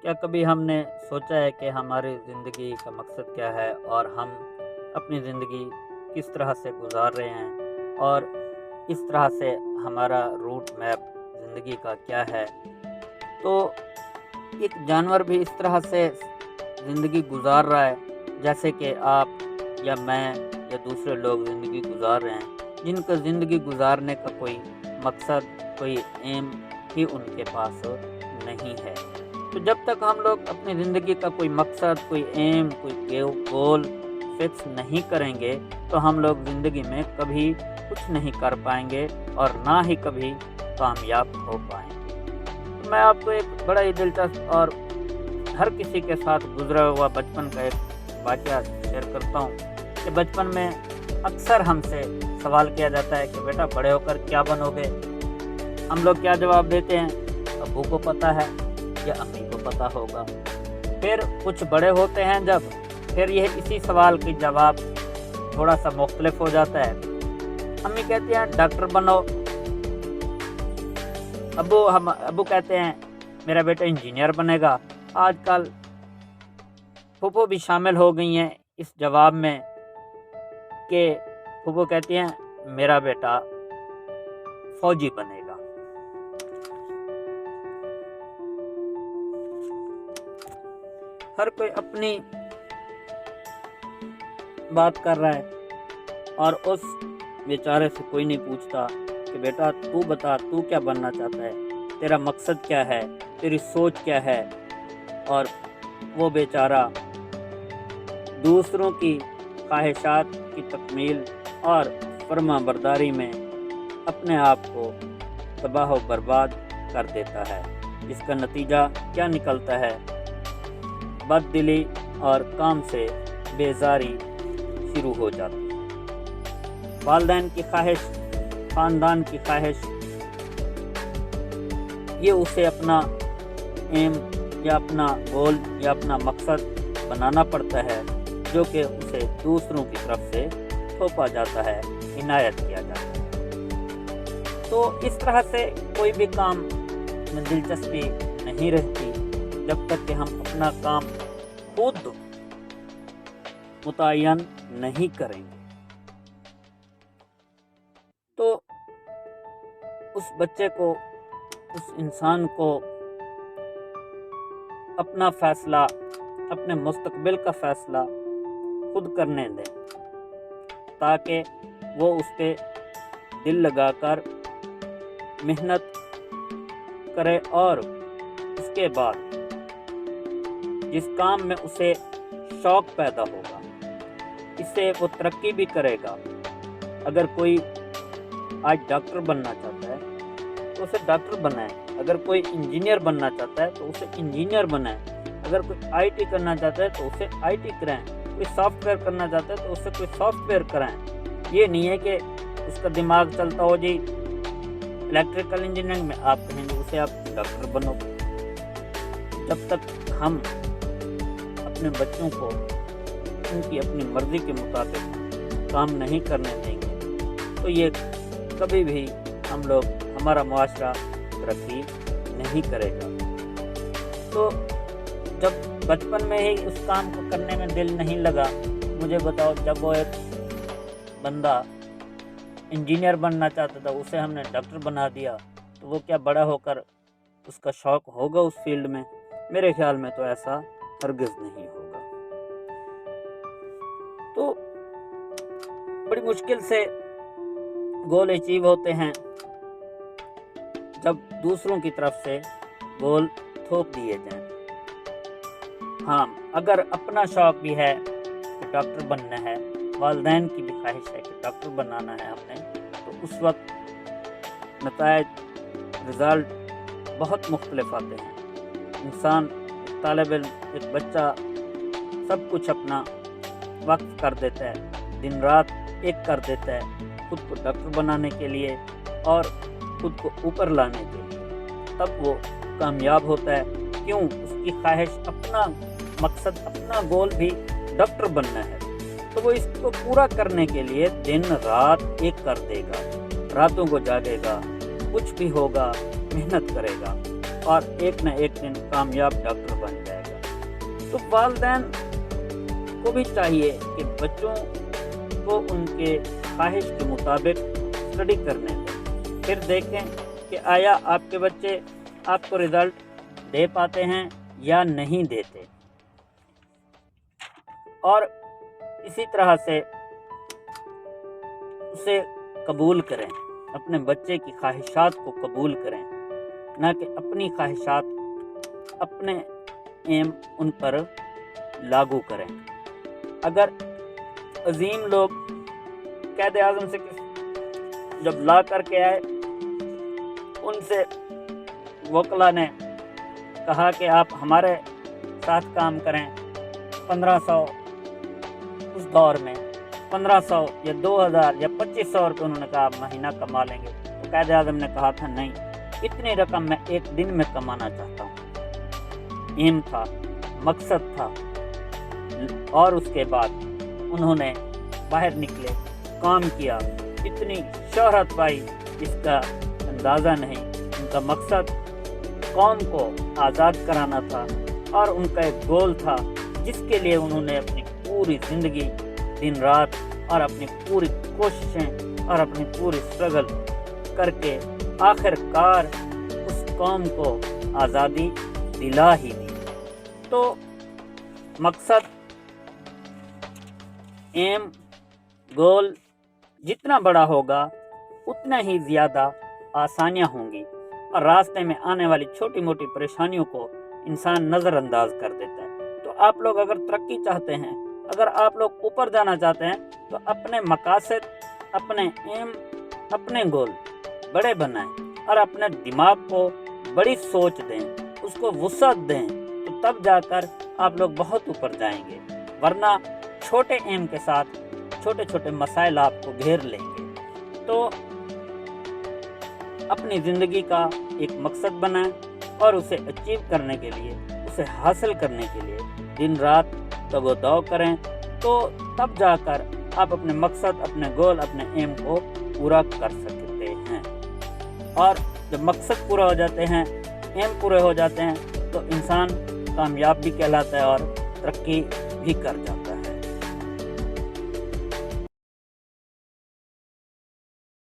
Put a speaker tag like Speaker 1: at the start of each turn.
Speaker 1: کیا کبھی ہم نے سوچا ہے کہ ہماری زندگی کا مقصد کیا ہے اور ہم اپنی زندگی کس طرح سے گزار رہے ہیں اور اس طرح سے ہمارا روٹ میپ زندگی کا کیا ہے؟ تو ایک جانور بھی اس طرح سے زندگی گزار رہا ہے جیسے کہ آپ یا میں یا دوسرے لوگ زندگی گزار رہے ہیں، جن کا زندگی گزارنے کا کوئی مقصد، کوئی ایم ہی ان کے پاس نہیں ہے۔ تو جب تک ہم لوگ اپنی زندگی کا کوئی مقصد، کوئی ایم، کوئی گول فکس نہیں کریں گے تو ہم لوگ زندگی میں کبھی کچھ نہیں کر پائیں گے اور نہ ہی کبھی کامیاب ہو پائیں گے۔ میں آپ کو ایک بڑا ہی دلچسپ اور ہر کسی کے ساتھ گزرا ہوا بچپن کا ایک واقعہ شیئر کرتا ہوں کہ بچپن میں اکثر ہم سے سوال کیا جاتا ہے کہ بیٹا بڑے ہو کر کیا بنو گے؟ ہم لوگ کیا جواب دیتے ہیں؟ ابو کو پتہ ہے یا امی کو پتہ ہوگا۔ پھر کچھ بڑے ہوتے ہیں جب، پھر یہ اسی سوال کی جواب تھوڑا سا مختلف ہو جاتا ہے۔ امی کہتے ہیں ڈاکٹر بنو، ابو کہتے ہیں میرا بیٹا انجینئر بنے گا۔ آج کل پھوپھو بھی شامل ہو گئی ہیں اس جواب میں کہ پھوپھو کہتی ہیں میرا بیٹا فوجی بنے گا۔ ہر کوئی اپنی بات کر رہا ہے اور اس بیچارے سے کوئی نہیں پوچھتا کہ بیٹا تو بتا، تو کیا بننا چاہتا ہے، تیرا مقصد کیا ہے، تیری سوچ کیا ہے۔ اور وہ بیچارہ دوسروں کی خواہشات کی تکمیل اور فرما برداری میں اپنے آپ کو تباہ و برباد کر دیتا ہے، جس کا نتیجہ کیا نکلتا ہے؟ بد دلی اور کام سے بیزاری شروع ہو جاتی ہے۔ والدین کی خواہش، خاندان کی خواہش، یہ اسے اپنا ایم یا اپنا گول یا اپنا مقصد بنانا پڑتا ہے، جو کہ اسے دوسروں کی طرف سے تھوپا جاتا ہے، عنایت کیا جاتا ہے۔ تو اس طرح سے کوئی بھی کام میں دلچسپی نہیں رہتی جب تک کہ ہم اپنا کام خود متعین نہیں کریں گے۔ تو اس بچے کو، اس انسان کو اپنا فیصلہ، اپنے مستقبل کا فیصلہ خود کرنے دیں، تاکہ وہ اس پہ دل لگا کر محنت کرے اور اس کے بعد جس کام میں اسے شوق پیدا ہوگا اس سے وہ ترقی بھی کرے گا۔ اگر کوئی آج ڈاکٹر بننا چاہتا ہے تو اسے ڈاکٹر بنائیں، اگر کوئی انجینئر بننا چاہتا ہے تو اسے انجینئر بنائیں، اگر کوئی آئی ٹی کرنا چاہتا ہے تو اسے آئی ٹی کرائیں، کوئی سافٹ ویئر کرنا چاہتا ہے تو اسے کوئی سافٹ ویئر کرائیں۔ یہ نہیں ہے کہ اس کا دماغ چلتا ہو جی الیکٹریکل انجینئرنگ میں، آپ کہیں گے اسے آپ ڈاکٹر بنو۔ جب تک ہم اپنے بچوں کو ان کی اپنی مرضی کے مطابق کام نہیں کرنے دیں گے تو یہ کبھی بھی ہمارا معاشرہ ترقی نہیں کرے گا۔ تو جب بچپن میں ہی اس کام کو کرنے میں دل نہیں لگا، مجھے بتاؤ جب وہ ایک بندہ انجینئر بننا چاہتا تھا اسے ہم نے ڈاکٹر بنا دیا تو وہ کیا بڑا ہو کر اس کا شوق ہوگا اس فیلڈ میں؟ میرے خیال میں تو ایسا ہرگز نہیں ہوگا۔ تو بڑی مشکل سے گول اچیو ہوتے ہیں جب دوسروں کی طرف سے گول تھوپ دیے جائیں۔ ہاں، اگر اپنا شوق بھی ہے کہ ڈاکٹر بننا ہے، والدین کی بھی خواہش ہے کہ ڈاکٹر بنانا ہے ہم نے، تو اس وقت نتائج، رزلٹ بہت مختلف آتے ہیں۔ انسان، ایک طالب علم، ایک بچہ سب کچھ اپنا وقت کر دیتا ہے، دن رات ایک کر دیتا ہے خود کو ڈاکٹر بنانے کے لیے اور خود کو اوپر لانے کے لیے، تب وہ کامیاب ہوتا ہے۔ کیوں؟ اس کی خواہش، اپنا مقصد، اپنا گول بھی ڈاکٹر بننا ہے، تو وہ اس کو پورا کرنے کے لیے دن رات ایک کر دے گا، راتوں کو جاگے گا، کچھ بھی ہوگا محنت کرے گا۔ اور ایک نہ ایک دن کامیاب ڈاکٹر بن جائے گا۔ تو والدین کو بھی چاہیے کہ بچوں کو ان کے خواہش کے مطابق اسٹڈی کرنے دیں، پھر دیکھیں کہ آیا آپ کے بچے آپ کو رزلٹ دے پاتے ہیں یا نہیں دیتے، اور اسی طرح سے اسے قبول کریں، اپنے بچے کی خواہشات کو قبول کریں، نہ کہ اپنی خواہشات اپنے ایم ان پر لاگو کریں۔ اگر عظیم لوگ قائد اعظم سے جب لا کر کے آئے، ان سے وکلا نے کہا کہ آپ ہمارے ساتھ کام کریں، 1500 اس دور میں 1500 یا 2000 یا 2500 روپے انہوں نے کہا آپ مہینہ کما لیں گے، تو قائد اعظم نے کہا تھا نہیں، اتنی رقم میں ایک دن میں کمانا چاہتا ہوں۔ ایم تھا، مقصد تھا، اور اس کے بعد انہوں نے باہر نکلے، کام کیا، اتنی شہرت پائی اس کا اندازہ نہیں۔ ان کا مقصد قوم کو آزاد کرانا تھا، اور ان کا ایک گول تھا جس کے لیے انہوں نے اپنی پوری زندگی دن رات اور اپنی پوری کوششیں اور اپنی پوری اسٹرگل کر کے آخر کار اس قوم کو آزادی دلا ہی دی۔ تو مقصد، ایم، گول جتنا بڑا ہوگا اتنا ہی زیادہ آسانیاں ہوں گی، اور راستے میں آنے والی چھوٹی موٹی پریشانیوں کو انسان نظر انداز کر دیتا ہے۔ تو آپ لوگ اگر ترقی چاہتے ہیں، اگر آپ لوگ اوپر جانا چاہتے ہیں، تو اپنے مقاصد، اپنے ایم، اپنے گول بڑے بنائیں، اور اپنے دماغ کو بڑی سوچ دیں، اس کو وسعت دیں، تو تب جا کر آپ لوگ بہت اوپر جائیں گے، ورنہ چھوٹے ایم کے ساتھ چھوٹے چھوٹے مسائل آپ کو گھیر لیں گے۔ تو اپنی زندگی کا ایک مقصد بنائیں، اور اسے اچیو کرنے کے لیے، اسے حاصل کرنے کے لیے دن رات تگ و دو کریں، تو تب جا کر آپ اپنے مقصد، اپنے گول، اپنے ایم کو پورا کر سکتے ہیں۔ اور جب مقصد پورا ہو جاتے ہیں، ایم پورے ہو جاتے ہیں، تو انسان کامیاب بھی کہلاتا ہے اور ترقی بھی کر جاتا ہے۔